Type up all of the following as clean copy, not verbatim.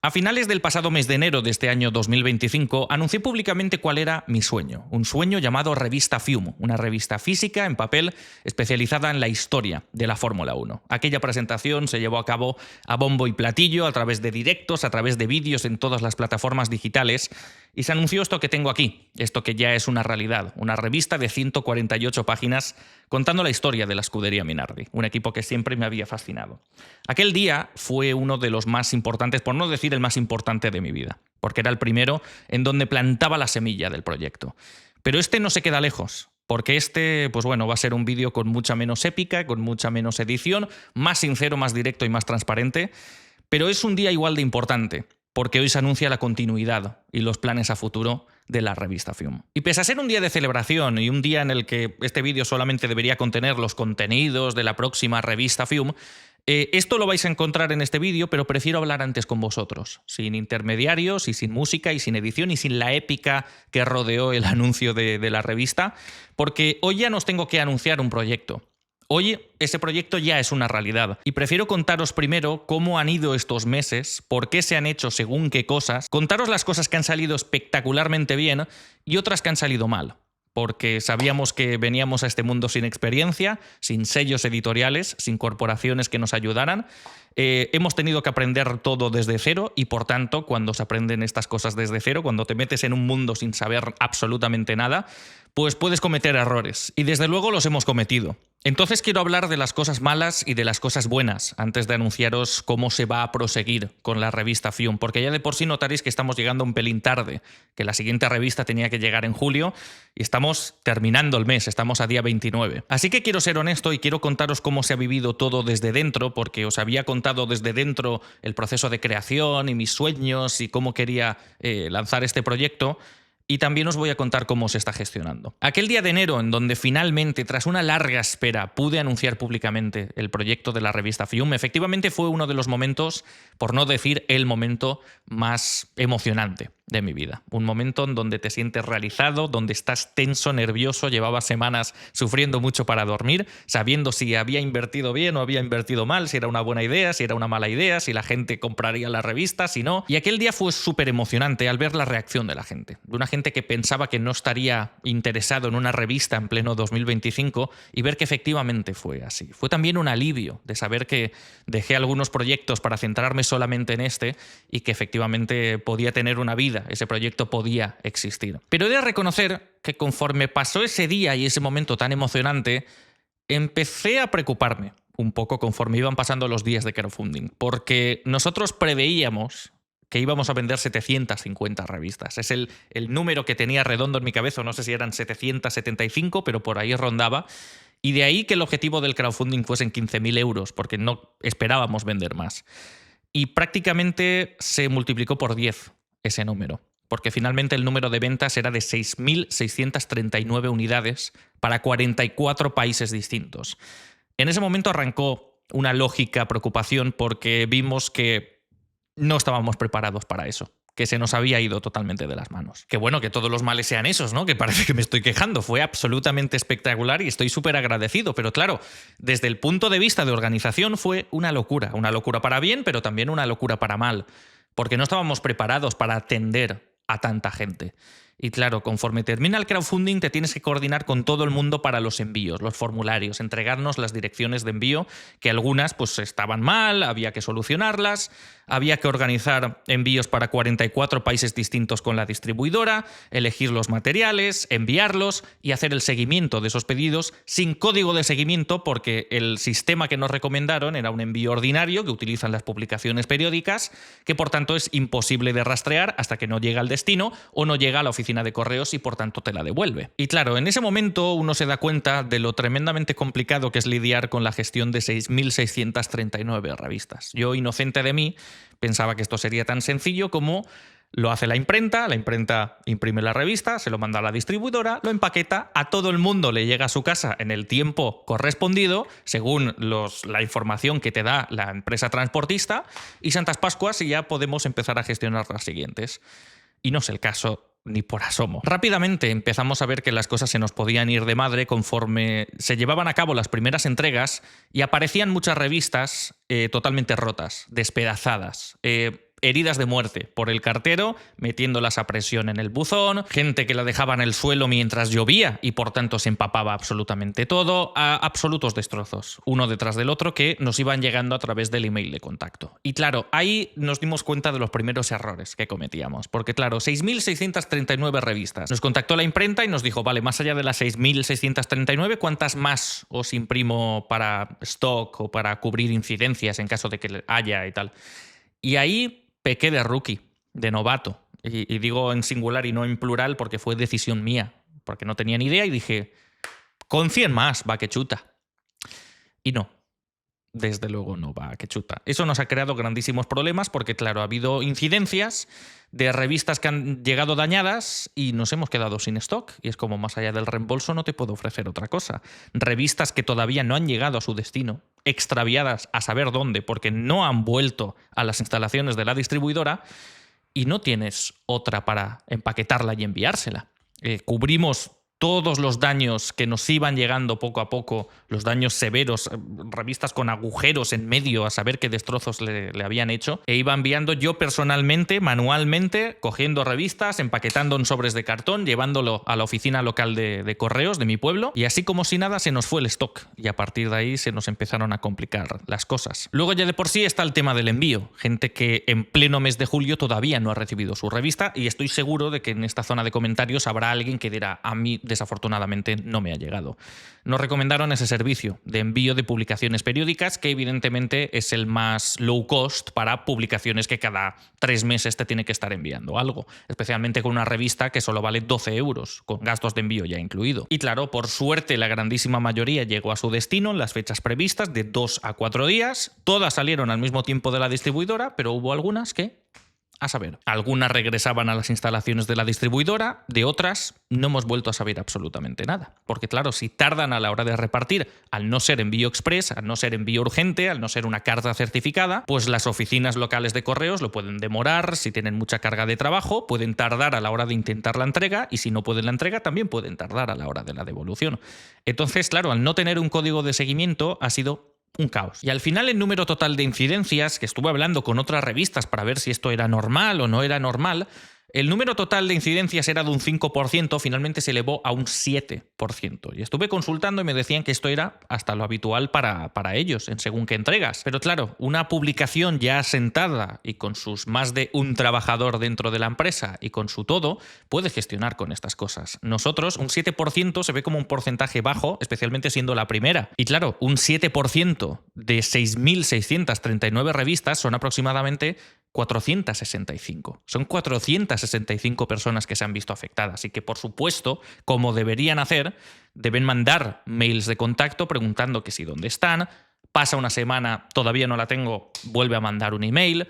A finales del pasado mes de enero de este año 2025, anuncié públicamente cuál era mi sueño. Un sueño llamado Revista FIUM, una revista física en papel especializada en la historia de la Fórmula 1. Aquella presentación se llevó a cabo a bombo y platillo, a través de directos, a través de vídeos en todas las plataformas digitales, y se anunció esto que tengo aquí, esto que ya es una realidad, una revista de 148 páginas contando la historia de la escudería Minardi, un equipo que siempre me había fascinado. Aquel día fue uno de los más importantes, por no decir el más importante de mi vida, porque era el primero en donde plantaba la semilla del proyecto. Pero este no se queda lejos, porque este, pues bueno, va a ser un vídeo con mucha menos épica, con mucha menos edición, más sincero, más directo y más transparente, pero es un día igual de importante, porque hoy se anuncia la continuidad y los planes a futuro de la revista FIUM. Y pese a ser un día de celebración y un día en el que este vídeo solamente debería contener los contenidos de la próxima revista FIUM, esto lo vais a encontrar en este vídeo, pero prefiero hablar antes con vosotros, sin intermediarios y sin música y sin edición y sin la épica que rodeó el anuncio de la revista, porque hoy ya no os tengo que anunciar un proyecto. Hoy ese proyecto ya es una realidad y prefiero contaros primero cómo han ido estos meses, por qué se han hecho según qué cosas, contaros las cosas que han salido espectacularmente bien y otras que han salido mal, porque sabíamos que veníamos a este mundo sin experiencia, sin sellos editoriales, sin corporaciones que nos ayudaran. Hemos tenido que aprender todo desde cero y, por tanto, cuando se aprenden estas cosas desde cero, cuando te metes en un mundo sin saber absolutamente nada, pues puedes cometer errores. Y desde luego los hemos cometido. Entonces quiero hablar de las cosas malas y de las cosas buenas antes de anunciaros cómo se va a proseguir con la revista FIUM, porque ya de por sí notaréis que estamos llegando un pelín tarde, que la siguiente revista tenía que llegar en julio y estamos terminando el mes, estamos a día 29. Así que quiero ser honesto y quiero contaros cómo se ha vivido todo desde dentro, porque os había contado desde dentro el proceso de creación y mis sueños y cómo quería lanzar este proyecto. Y también os voy a contar cómo se está gestionando. Aquel día de enero, en donde finalmente, tras una larga espera, pude anunciar públicamente el proyecto de la revista FIUM, efectivamente fue uno de los momentos, por no decir el momento más emocionante de mi vida. Un momento en donde te sientes realizado, donde estás tenso, nervioso, llevaba semanas sufriendo mucho para dormir, sabiendo si había invertido bien o había invertido mal, si era una buena idea, si era una mala idea, si la gente compraría la revista, si no. Y aquel día fue súper emocionante al ver la reacción de la gente. De una gente que pensaba que no estaría interesado en una revista en pleno 2025 y ver que efectivamente fue así. Fue también un alivio de saber que dejé algunos proyectos para centrarme solamente en este y que efectivamente podía tener una vida. Ese proyecto podía existir. Pero he de reconocer que conforme pasó ese día y ese momento tan emocionante, empecé a preocuparme un poco conforme iban pasando los días de crowdfunding, porque nosotros preveíamos que íbamos a vender 750 revistas. Es el número que tenía redondo en mi cabeza, no sé si eran 775, pero por ahí rondaba. Y de ahí que el objetivo del crowdfunding fuesen 15.000 euros, porque no esperábamos vender más. Y prácticamente se multiplicó por 10 ese número, porque finalmente el número de ventas era de 6.639 unidades para 44 países distintos. En ese momento arrancó una lógica preocupación porque vimos que no estábamos preparados para eso, que se nos había ido totalmente de las manos. Que bueno, que todos los males sean esos, ¿no? Que parece que me estoy quejando. Fue absolutamente espectacular y estoy súper agradecido, pero claro, desde el punto de vista de organización fue una locura para bien, pero también una locura para mal, porque no estábamos preparados para atender a tanta gente. Y claro, conforme termina el crowdfunding te tienes que coordinar con todo el mundo para los envíos, los formularios, entregarnos las direcciones de envío, que algunas pues estaban mal, había que solucionarlas, había que organizar envíos para 44 países distintos con la distribuidora, elegir los materiales, enviarlos y hacer el seguimiento de esos pedidos sin código de seguimiento, porque el sistema que nos recomendaron era un envío ordinario que utilizan las publicaciones periódicas, que por tanto es imposible de rastrear hasta que no llega al destino o no llega a la oficina de correos y por tanto te la devuelve. Y claro, en ese momento uno se da cuenta de lo tremendamente complicado que es lidiar con la gestión de 6.639 revistas. Yo, inocente de mí, pensaba que esto sería tan sencillo como lo hace la imprenta imprime la revista, se lo manda a la distribuidora, lo empaqueta, a todo el mundo le llega a su casa en el tiempo correspondido, según la información que te da la empresa transportista, y Santas Pascuas y ya podemos empezar a gestionar las siguientes. Y no es el caso ni por asomo. Rápidamente empezamos a ver que las cosas se nos podían ir de madre conforme se llevaban a cabo las primeras entregas y aparecían muchas revistas totalmente rotas, despedazadas. heridas de muerte por el cartero, metiéndolas a presión en el buzón, gente que la dejaba en el suelo mientras llovía y por tanto se empapaba absolutamente todo, a absolutos destrozos, uno detrás del otro, que nos iban llegando a través del email de contacto. Y claro, ahí nos dimos cuenta de los primeros errores que cometíamos, porque claro, 6.639 revistas. Nos contactó la imprenta y nos dijo, vale, más allá de las 6.639, ¿cuántas más os imprimo para stock o para cubrir incidencias en caso de que haya y tal? Y ahí pequé de rookie, de novato. Y digo en singular y no en plural porque fue decisión mía, porque no tenía ni idea y dije, con 100 más, va que chuta. Y no, desde luego no va que chuta. Eso nos ha creado grandísimos problemas porque, claro, ha habido incidencias de revistas que han llegado dañadas y nos hemos quedado sin stock. Y es como, más allá del reembolso no te puedo ofrecer otra cosa. Revistas que todavía no han llegado a su destino, extraviadas a saber dónde porque no han vuelto a las instalaciones de la distribuidora y no tienes otra para empaquetarla y enviársela. Cubrimos todos los daños que nos iban llegando poco a poco, los daños severos, revistas con agujeros en medio a saber qué destrozos le habían hecho, e iba enviando yo personalmente, manualmente, cogiendo revistas, empaquetando en sobres de cartón, llevándolo a la oficina local de correos de mi pueblo, y así como si nada se nos fue el stock, y a partir de ahí se nos empezaron a complicar las cosas. Luego ya de por sí está el tema del envío, gente que en pleno mes de julio todavía no ha recibido su revista, y estoy seguro de que en esta zona de comentarios habrá alguien que dirá, a mí desafortunadamente no me ha llegado. Nos recomendaron ese servicio de envío de publicaciones periódicas, que evidentemente es el más low cost para publicaciones que cada 3 meses te tiene que estar enviando algo, especialmente con una revista que solo vale 12 euros, con gastos de envío ya incluido. Y claro, por suerte la grandísima mayoría llegó a su destino en las fechas previstas de 2 a 4 días, todas salieron al mismo tiempo de la distribuidora, pero hubo algunas que, a saber, algunas regresaban a las instalaciones de la distribuidora, de otras no hemos vuelto a saber absolutamente nada. Porque claro, si tardan a la hora de repartir, al no ser envío express, al no ser envío urgente, al no ser una carta certificada, pues las oficinas locales de correos lo pueden demorar, si tienen mucha carga de trabajo, pueden tardar a la hora de intentar la entrega, y si no pueden la entrega, también pueden tardar a la hora de la devolución. Entonces, claro, al no tener un código de seguimiento ha sido un caos. Y al final el número total de incidencias, que estuve hablando con otras revistas para ver si esto era normal o no era normal, el número total de incidencias era de un 5%, finalmente se elevó a un 7%. Y estuve consultando y me decían que esto era hasta lo habitual para ellos, en según qué entregas. Pero claro, una publicación ya asentada y con sus más de un trabajador dentro de la empresa y con su todo, puede gestionar con estas cosas. Nosotros, un 7% se ve como un porcentaje bajo, especialmente siendo la primera. Y claro, un 7% de 6.639 revistas son aproximadamente 465. Son 465 personas que se han visto afectadas y que, por supuesto, como deberían hacer, deben mandar mails de contacto preguntando que si dónde están, pasa una semana, todavía no la tengo, vuelve a mandar un email,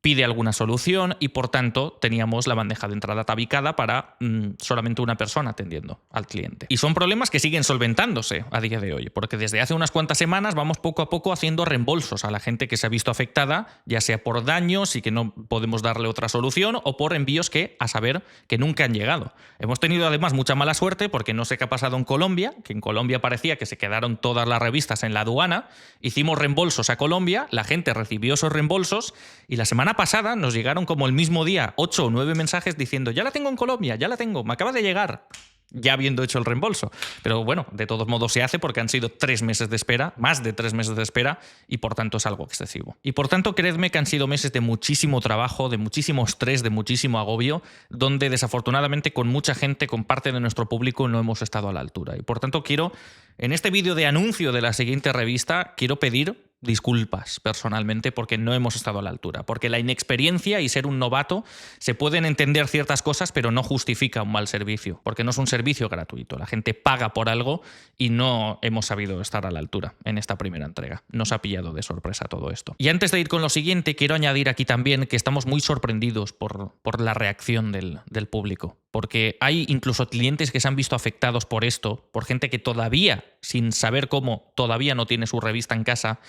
pide alguna solución y, por tanto, teníamos la bandeja de entrada tabicada para solamente una persona atendiendo al cliente. Y son problemas que siguen solventándose a día de hoy, porque desde hace unas cuantas semanas vamos poco a poco haciendo reembolsos a la gente que se ha visto afectada, ya sea por daños y que no podemos darle otra solución, o por envíos que, a saber, que nunca han llegado. Hemos tenido además mucha mala suerte porque no sé qué ha pasado en Colombia, que en Colombia parecía que se quedaron todas las revistas en la aduana, hicimos reembolsos a Colombia, la gente recibió esos reembolsos y la semana pasada nos llegaron como el mismo día 8 o 9 mensajes diciendo ya la tengo en Colombia, ya la tengo, me acaba de llegar, ya habiendo hecho el reembolso. Pero bueno, de todos modos se hace porque han sido 3 meses de espera, más de 3 meses de espera, y por tanto es algo excesivo. Y por tanto, creedme que han sido meses de muchísimo trabajo, de muchísimo estrés, de muchísimo agobio, donde desafortunadamente con mucha gente, con parte de nuestro público, no hemos estado a la altura. Y por tanto quiero, en este vídeo de anuncio de la siguiente revista, quiero pedir disculpas personalmente porque no hemos estado a la altura, porque la inexperiencia y ser un novato se pueden entender ciertas cosas, pero no justifica un mal servicio, porque no es un servicio gratuito, la gente paga por algo y no hemos sabido estar a la altura en esta primera entrega. Nos ha pillado de sorpresa todo esto. Y antes de ir con lo siguiente, quiero añadir aquí también que estamos muy sorprendidos por la reacción del público, porque hay incluso clientes que se han visto afectados por esto, por gente que todavía, sin saber cómo, todavía no tiene su revista en casa,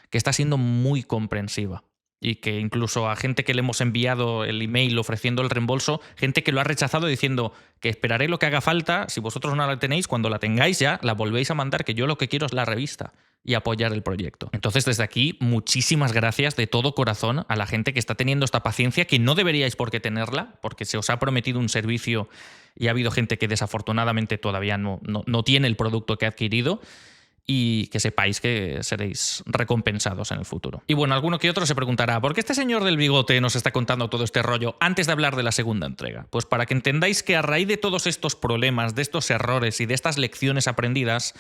que está siendo muy comprensiva. Y que incluso a gente que le hemos enviado el email ofreciendo el reembolso, gente que lo ha rechazado diciendo que esperaré lo que haga falta, si vosotros no la tenéis, cuando la tengáis ya la volvéis a mandar, que yo lo que quiero es la revista. y apoyar el proyecto. Entonces, desde aquí, muchísimas gracias de todo corazón a la gente que está teniendo esta paciencia, que no deberíais por qué tenerla, porque se os ha prometido un servicio y ha habido gente que desafortunadamente todavía no tiene el producto que ha adquirido. Y que sepáis que seréis recompensados en el futuro. Y bueno, alguno que otro se preguntará, ¿por qué este señor del bigote nos está contando todo este rollo antes de hablar de la segunda entrega? Pues para que entendáis que a raíz de todos estos problemas, de estos errores y de estas lecciones aprendidas,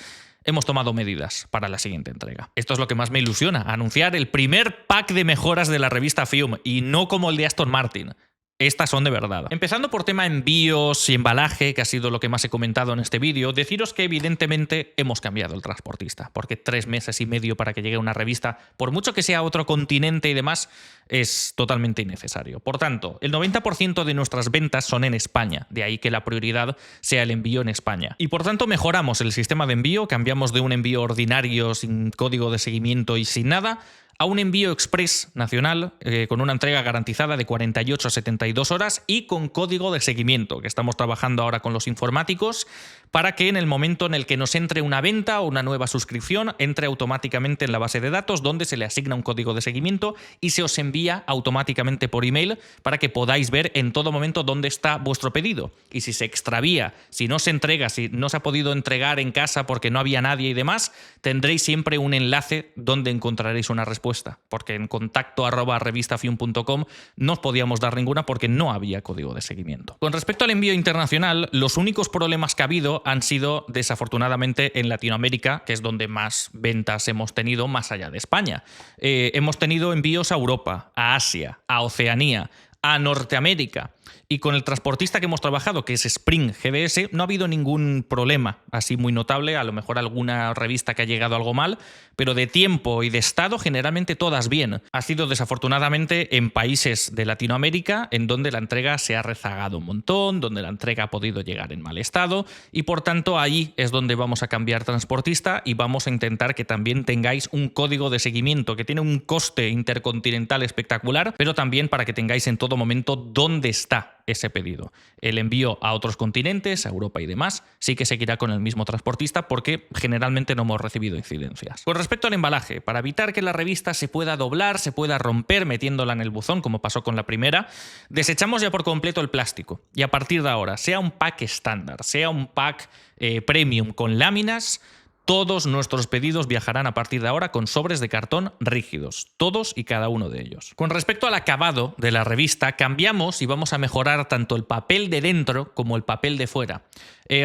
hemos tomado medidas para la siguiente entrega. Esto es lo que más me ilusiona, anunciar el primer pack de mejoras de la revista Fium, y no como el de Aston Martin. Estas son de verdad. Empezando por tema envíos y embalaje, que ha sido lo que más he comentado en este vídeo, deciros que evidentemente hemos cambiado el transportista, porque 3 meses y medio para que llegue una revista, por mucho que sea otro continente y demás, es totalmente innecesario. Por tanto, el 90% de nuestras ventas son en España, de ahí que la prioridad sea el envío en España. Y por tanto mejoramos el sistema de envío, cambiamos de un envío ordinario sin código de seguimiento y sin nada, a un envío express nacional con una entrega garantizada de 48 a 72 horas y con código de seguimiento, que estamos trabajando ahora con los informáticos para que en el momento en el que nos entre una venta o una nueva suscripción, entre automáticamente en la base de datos donde se le asigna un código de seguimiento y se os envía automáticamente por email para que podáis ver en todo momento dónde está vuestro pedido. Y si se extravía, si no se entrega, si no se ha podido entregar en casa porque no había nadie y demás, tendréis siempre un enlace donde encontraréis una respuesta, porque en contacto@revistafium.com no os podíamos dar ninguna porque no había código de seguimiento. Con respecto al envío internacional, los únicos problemas que ha habido han sido desafortunadamente en Latinoamérica, que es donde más ventas hemos tenido más allá de España. Hemos tenido envíos a Europa, a Asia, a Oceanía, a Norteamérica. Y con el transportista que hemos trabajado, que es Spring GDS, no ha habido ningún problema así muy notable, a lo mejor alguna revista que ha llegado algo mal, pero de tiempo y de estado generalmente todas bien. Ha sido desafortunadamente en países de Latinoamérica en donde la entrega se ha rezagado un montón, donde la entrega ha podido llegar en mal estado y por tanto ahí es donde vamos a cambiar transportista y vamos a intentar que también tengáis un código de seguimiento que tiene un coste intercontinental espectacular, pero también para que tengáis en todo momento dónde está ese pedido. El envío a otros continentes, a Europa y demás, sí que seguirá con el mismo transportista porque generalmente no hemos recibido incidencias. Con respecto al embalaje, para evitar que la revista se pueda doblar, se pueda romper metiéndola en el buzón, como pasó con la primera, desechamos ya por completo el plástico. Y a partir de ahora, sea un pack estándar, sea un pack premium con láminas, todos nuestros pedidos viajarán a partir de ahora con sobres de cartón rígidos, todos y cada uno de ellos. Con respecto al acabado de la revista, cambiamos y vamos a mejorar tanto el papel de dentro como el papel de fuera.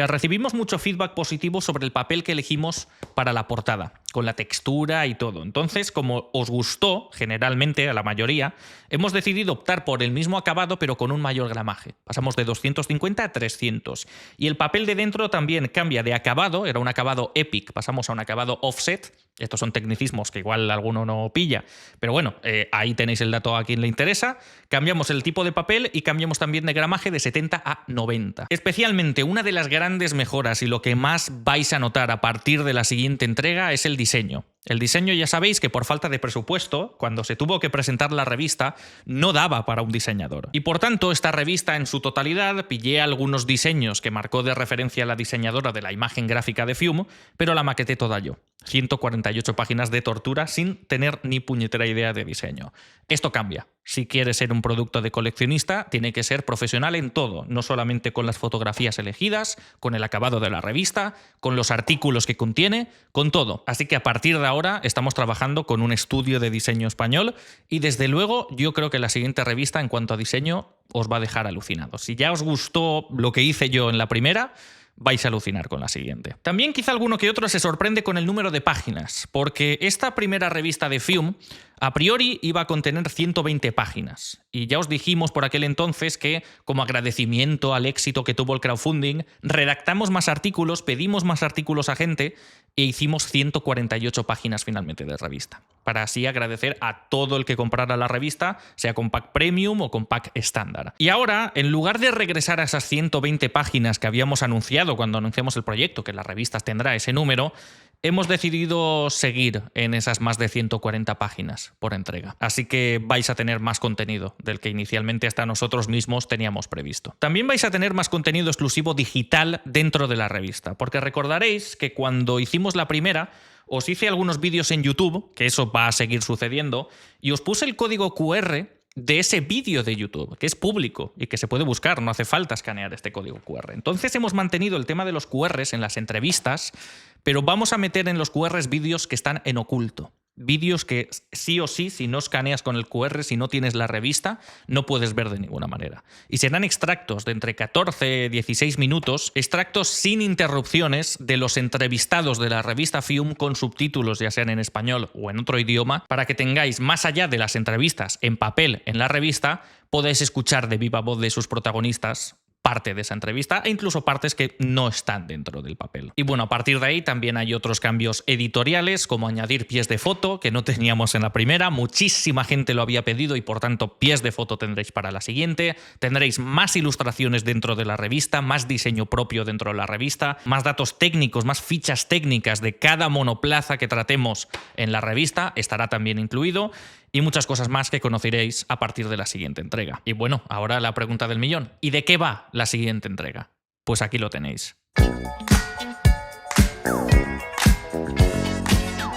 Recibimos mucho feedback positivo sobre el papel que elegimos para la portada, con la textura y todo. Entonces, como os gustó, generalmente a la mayoría, hemos decidido optar por el mismo acabado pero con un mayor gramaje. Pasamos de 250 a 300. Y el papel de dentro también cambia de acabado, era un acabado Epic, pasamos a un acabado offset. Estos son tecnicismos que igual alguno no pilla, pero bueno, ahí tenéis el dato a quien le interesa. Cambiamos el tipo de papel y cambiamos también de gramaje de 70 a 90. Especialmente una de las grandes mejoras y lo que más vais a notar a partir de la siguiente entrega es el diseño. El diseño ya sabéis que por falta de presupuesto, cuando se tuvo que presentar la revista, no daba para un diseñador. Y por tanto, esta revista en su totalidad pillé algunos diseños que marcó de referencia la diseñadora de la imagen gráfica de Fium, pero la maqueté toda yo. 148 páginas de tortura sin tener ni puñetera idea de diseño. Esto cambia. Si quiere ser un producto de coleccionista, tiene que ser profesional en todo, no solamente con las fotografías elegidas, con el acabado de la revista, con los artículos que contiene, con todo. Así que a partir de ahora estamos trabajando con un estudio de diseño español y desde luego yo creo que la siguiente revista en cuanto a diseño os va a dejar alucinados. Si ya os gustó lo que hice yo en la primera, vais a alucinar con la siguiente. También quizá alguno que otro se sorprende con el número de páginas, porque esta primera revista de Fium a priori iba a contener 120 páginas. Y ya os dijimos por aquel entonces que, como agradecimiento al éxito que tuvo el crowdfunding, redactamos más artículos, pedimos más artículos a gente e hicimos 148 páginas finalmente de revista. Para así agradecer a todo el que comprara la revista, sea con pack premium o con pack estándar. Y ahora, en lugar de regresar a esas 120 páginas que habíamos anunciado cuando anunciamos el proyecto, que las revistas tendrá ese número, hemos decidido seguir en esas más de 140 páginas por entrega. Así que vais a tener más contenido del que inicialmente hasta nosotros mismos teníamos previsto. También vais a tener más contenido exclusivo digital dentro de la revista, porque recordaréis que cuando hicimos la primera, os hice algunos vídeos en YouTube, que eso va a seguir sucediendo, y os puse el código QR de ese vídeo de YouTube, que es público y que se puede buscar, no hace falta escanear este código QR. Entonces hemos mantenido el tema de los QRs en las entrevistas, pero vamos a meter en los QRs vídeos que están en oculto. Vídeos que sí o sí, si no escaneas con el QR, si no tienes la revista, no puedes ver de ninguna manera. Y serán extractos de entre 14 y 16 minutos, extractos sin interrupciones de los entrevistados de la revista Fium con subtítulos, ya sean en español o en otro idioma, para que tengáis, más allá de las entrevistas en papel en la revista, podáis escuchar de viva voz de sus protagonistas parte de esa entrevista e incluso partes que no están dentro del papel. Y bueno, a partir de ahí también hay otros cambios editoriales, como añadir pies de foto, que no teníamos en la primera. Muchísima gente lo había pedido y por tanto pies de foto tendréis para la siguiente. Tendréis más ilustraciones dentro de la revista, más diseño propio dentro de la revista, más datos técnicos, más fichas técnicas de cada monoplaza que tratemos en la revista, estará también incluido. Y muchas cosas más que conoceréis a partir de la siguiente entrega. Y bueno, ahora la pregunta del millón. ¿Y de qué va la siguiente entrega? Pues aquí lo tenéis.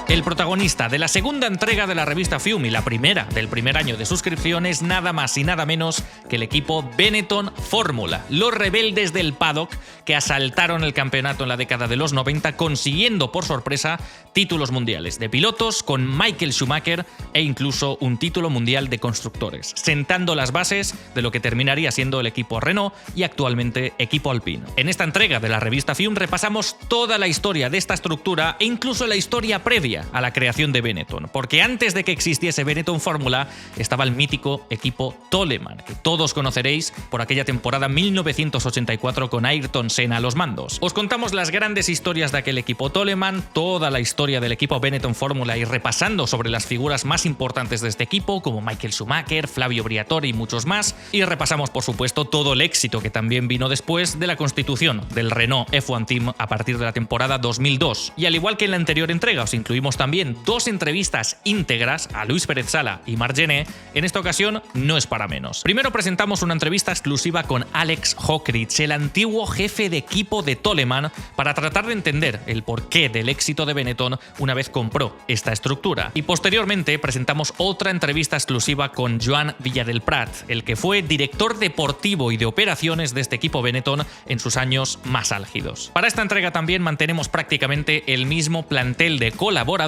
El protagonista de la segunda entrega de la revista Fium y la primera del primer año de suscripción es nada más y nada menos que el equipo Benetton Fórmula, los rebeldes del paddock que asaltaron el campeonato en la década de los 90, consiguiendo por sorpresa títulos mundiales de pilotos con Michael Schumacher e incluso un título mundial de constructores, sentando las bases de lo que terminaría siendo el equipo Renault y actualmente equipo Alpine. En esta entrega de la revista Fium repasamos toda la historia de esta estructura e incluso la historia previa a la creación de Benetton, porque antes de que existiese Benetton Fórmula estaba el mítico equipo Toleman, que todos conoceréis por aquella temporada 1984 con Ayrton Senna a los mandos. Os contamos las grandes historias de aquel equipo Toleman, toda la historia del equipo Benetton Fórmula y repasando sobre las figuras más importantes de este equipo, como Michael Schumacher, Flavio Briatore y muchos más, y repasamos por supuesto todo el éxito que también vino después de la constitución del Renault F1 Team a partir de la temporada 2002. Y al igual que en la anterior entrega os incluimos también dos entrevistas íntegras a Luis Pérez Sala y Marc Gené, en esta ocasión no es para menos. Primero presentamos una entrevista exclusiva con Alex Hockridge, el antiguo jefe de equipo de Toleman, para tratar de entender el porqué del éxito de Benetton una vez compró esta estructura. Y posteriormente presentamos otra entrevista exclusiva con Joan Villadelprat, el que fue director deportivo y de operaciones de este equipo Benetton en sus años más álgidos. Para esta entrega también mantenemos prácticamente el mismo plantel de colaboradores,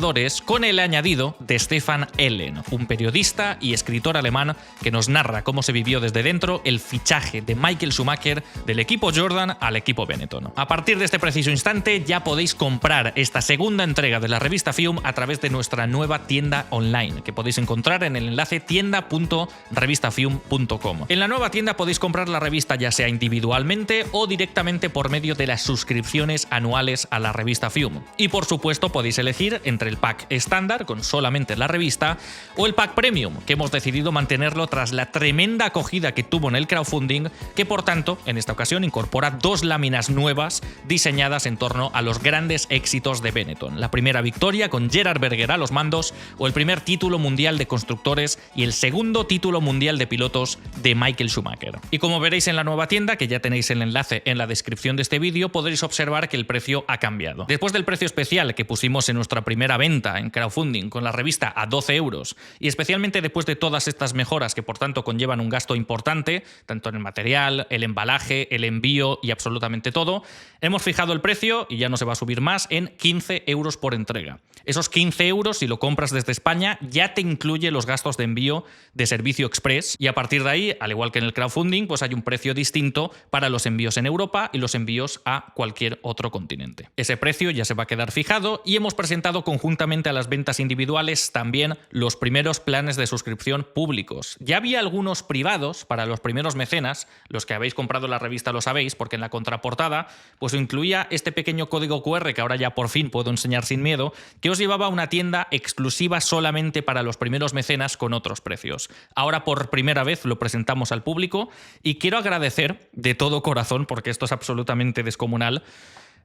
con el añadido de Stefan Ellen, un periodista y escritor alemán que nos narra cómo se vivió desde dentro el fichaje de Michael Schumacher del equipo Jordan al equipo Benetton. A partir de este preciso instante ya podéis comprar esta segunda entrega de la revista Fium a través de nuestra nueva tienda online, que podéis encontrar en el enlace tienda.revistafium.com. En la nueva tienda podéis comprar la revista ya sea individualmente o directamente por medio de las suscripciones anuales a la revista Fium. Y por supuesto podéis elegir entre el pack estándar con solamente la revista o el pack premium, que hemos decidido mantenerlo tras la tremenda acogida que tuvo en el crowdfunding, que por tanto en esta ocasión incorpora dos láminas nuevas diseñadas en torno a los grandes éxitos de Benetton: la primera victoria con Gerhard Berger a los mandos o el primer título mundial de constructores y el segundo título mundial de pilotos de Michael Schumacher. Y como veréis en la nueva tienda, que ya tenéis el enlace en la descripción de este vídeo, podréis observar que el precio ha cambiado. Después del precio especial que pusimos en nuestra primera venta en crowdfunding con la revista a 12 euros y especialmente después de todas estas mejoras que por tanto conllevan un gasto importante, tanto en el material, el embalaje, el envío y absolutamente todo, hemos fijado el precio, y ya no se va a subir más, en 15 euros por entrega. Esos 15 euros, si lo compras desde España, ya te incluye los gastos de envío de servicio express, y a partir de ahí, al igual que en el crowdfunding, pues hay un precio distinto para los envíos en Europa y los envíos a cualquier otro continente. Ese precio ya se va a quedar fijado y hemos presentado conjuntamente a las ventas individuales también los primeros planes de suscripción públicos. Ya había algunos privados para los primeros mecenas, los que habéis comprado la revista lo sabéis, porque en la contraportada pues incluía este pequeño código QR que ahora ya por fin puedo enseñar sin miedo, que os llevaba a una tienda exclusiva solamente para los primeros mecenas con otros precios. Ahora por primera vez lo presentamos al público y quiero agradecer de todo corazón, porque esto es absolutamente descomunal.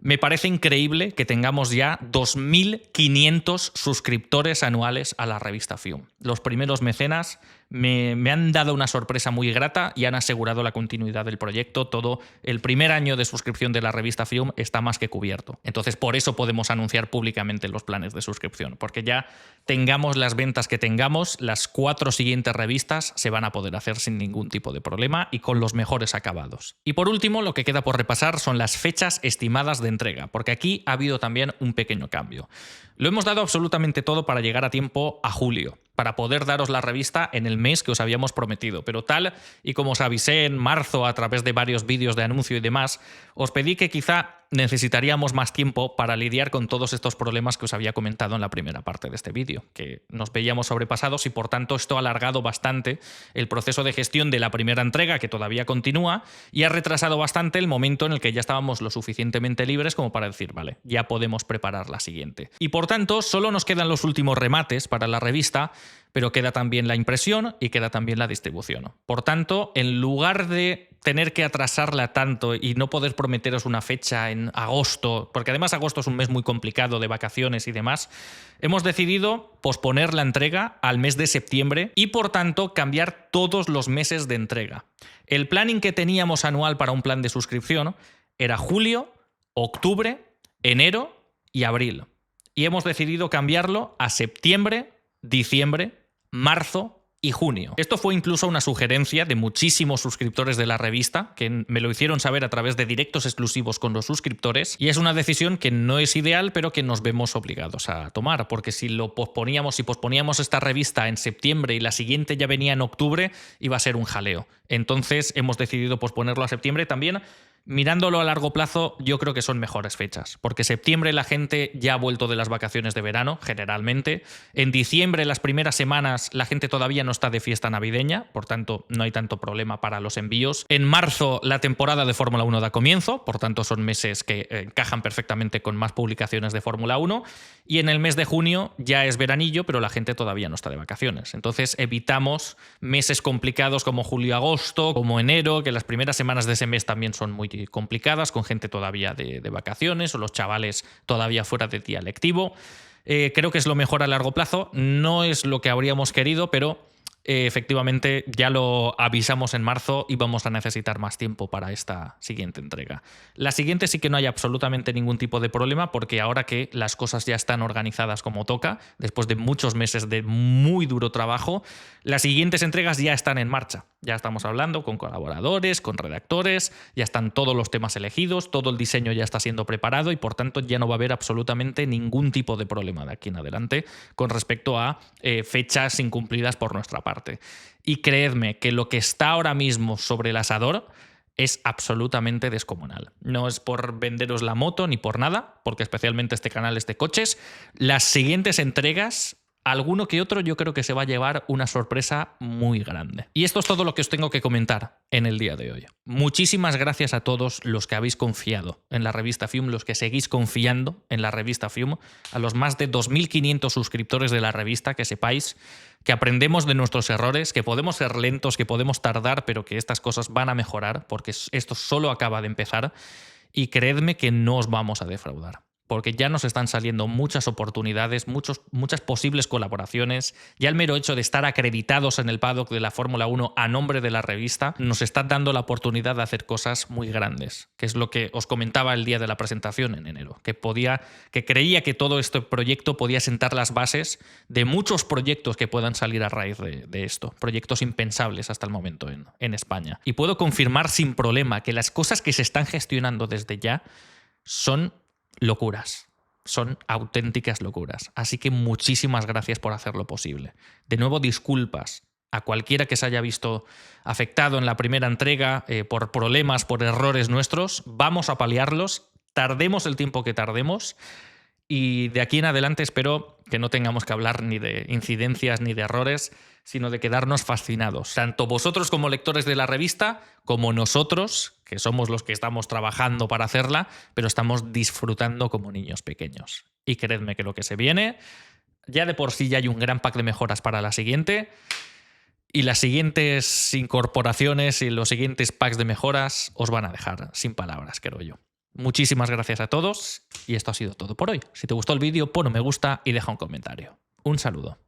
Me parece increíble que tengamos ya 2.500 suscriptores anuales a la revista Fium. Los primeros mecenas me han dado una sorpresa muy grata y han asegurado la continuidad del proyecto. Todo el primer año de suscripción de la revista Fium está más que cubierto. Entonces, por eso podemos anunciar públicamente los planes de suscripción, porque ya tengamos las ventas que tengamos, las 4 siguientes revistas se van a poder hacer sin ningún tipo de problema y con los mejores acabados. Y por último, lo que queda por repasar son las fechas estimadas de entrega, porque aquí ha habido también un pequeño cambio. Lo hemos dado absolutamente todo para llegar a tiempo a julio, para poder daros la revista en el mes que os habíamos prometido, pero tal y como os avisé en marzo a través de varios vídeos de anuncio y demás, os pedí que quizá necesitaríamos más tiempo para lidiar con todos estos problemas que os había comentado en la primera parte de este vídeo, que nos veíamos sobrepasados y por tanto esto ha alargado bastante el proceso de gestión de la primera entrega, que todavía continúa, y ha retrasado bastante el momento en el que ya estábamos lo suficientemente libres como para decir, vale, ya podemos preparar la siguiente. Y por tanto, solo nos quedan los últimos remates para la revista, pero queda también la impresión y queda también la distribución. Por tanto, en lugar de tener que atrasarla tanto y no poder prometeros una fecha en agosto, porque además agosto es un mes muy complicado de vacaciones y demás, hemos decidido posponer la entrega al mes de septiembre y por tanto cambiar todos los meses de entrega. El planning que teníamos anual para un plan de suscripción era julio, octubre, enero y abril. Y hemos decidido cambiarlo a septiembre, diciembre, marzo y junio. Esto fue incluso una sugerencia de muchísimos suscriptores de la revista que me lo hicieron saber a través de directos exclusivos con los suscriptores, y es una decisión que no es ideal pero que nos vemos obligados a tomar, porque si posponíamos esta revista en septiembre y la siguiente ya venía en octubre, iba a ser un jaleo. Entonces hemos decidido posponerlo a septiembre también. Mirándolo a largo plazo, yo creo que son mejores fechas, porque septiembre la gente ya ha vuelto de las vacaciones de verano, generalmente. En diciembre, las primeras semanas, la gente todavía no está de fiesta navideña, por tanto, no hay tanto problema para los envíos. En marzo, la temporada de Fórmula 1 da comienzo, por tanto, son meses que encajan perfectamente con más publicaciones de Fórmula 1. Y en el mes de junio ya es veranillo, pero la gente todavía no está de vacaciones. Entonces, evitamos meses complicados como julio-agosto, como enero, que las primeras semanas de ese mes también son muy complicadas, con gente todavía de vacaciones o los chavales todavía fuera de día lectivo. Creo que es lo mejor a largo plazo. No es lo que habríamos querido, pero efectivamente ya lo avisamos en marzo y vamos a necesitar más tiempo para esta siguiente entrega. La siguiente sí que no hay absolutamente ningún tipo de problema, porque ahora que las cosas ya están organizadas como toca, después de muchos meses de muy duro trabajo, las siguientes entregas ya están en marcha. Ya estamos hablando con colaboradores, con redactores, ya están todos los temas elegidos, todo el diseño ya está siendo preparado y por tanto ya no va a haber absolutamente ningún tipo de problema de aquí en adelante con respecto a fechas incumplidas por nuestra parte. Y creedme que lo que está ahora mismo sobre el asador es absolutamente descomunal. No es por venderos la moto ni por nada, porque especialmente este canal es de coches. Las siguientes entregas, alguno que otro, yo creo que se va a llevar una sorpresa muy grande. Y esto es todo lo que os tengo que comentar en el día de hoy. Muchísimas gracias a todos los que habéis confiado en la revista Fium, los que seguís confiando en la revista Fium, a los más de 2.500 suscriptores de la revista, que sepáis que aprendemos de nuestros errores, que podemos ser lentos, que podemos tardar, pero que estas cosas van a mejorar, porque esto solo acaba de empezar, y creedme que no os vamos a defraudar. Porque ya nos están saliendo muchas oportunidades, muchas posibles colaboraciones. Ya el mero hecho de estar acreditados en el paddock de la Fórmula 1 a nombre de la revista nos está dando la oportunidad de hacer cosas muy grandes, que es lo que os comentaba el día de la presentación en enero, que creía que todo este proyecto podía sentar las bases de muchos proyectos que puedan salir a raíz de esto, proyectos impensables hasta el momento en España. Y puedo confirmar sin problema que las cosas que se están gestionando desde ya son locuras. Son auténticas locuras. Así que muchísimas gracias por hacerlo posible. De nuevo, disculpas a cualquiera que se haya visto afectado en la primera entrega por problemas, por errores nuestros. Vamos a paliarlos, tardemos el tiempo que tardemos, y de aquí en adelante espero que no tengamos que hablar ni de incidencias ni de errores, sino de quedarnos fascinados. Tanto vosotros como lectores de la revista, como nosotros, que somos los que estamos trabajando para hacerla, pero estamos disfrutando como niños pequeños. Y creedme que lo que se viene, ya de por sí ya hay un gran pack de mejoras para la siguiente, y las siguientes incorporaciones y los siguientes packs de mejoras os van a dejar sin palabras, creo yo. Muchísimas gracias a todos y esto ha sido todo por hoy. Si te gustó el vídeo, pon un me gusta y deja un comentario. Un saludo.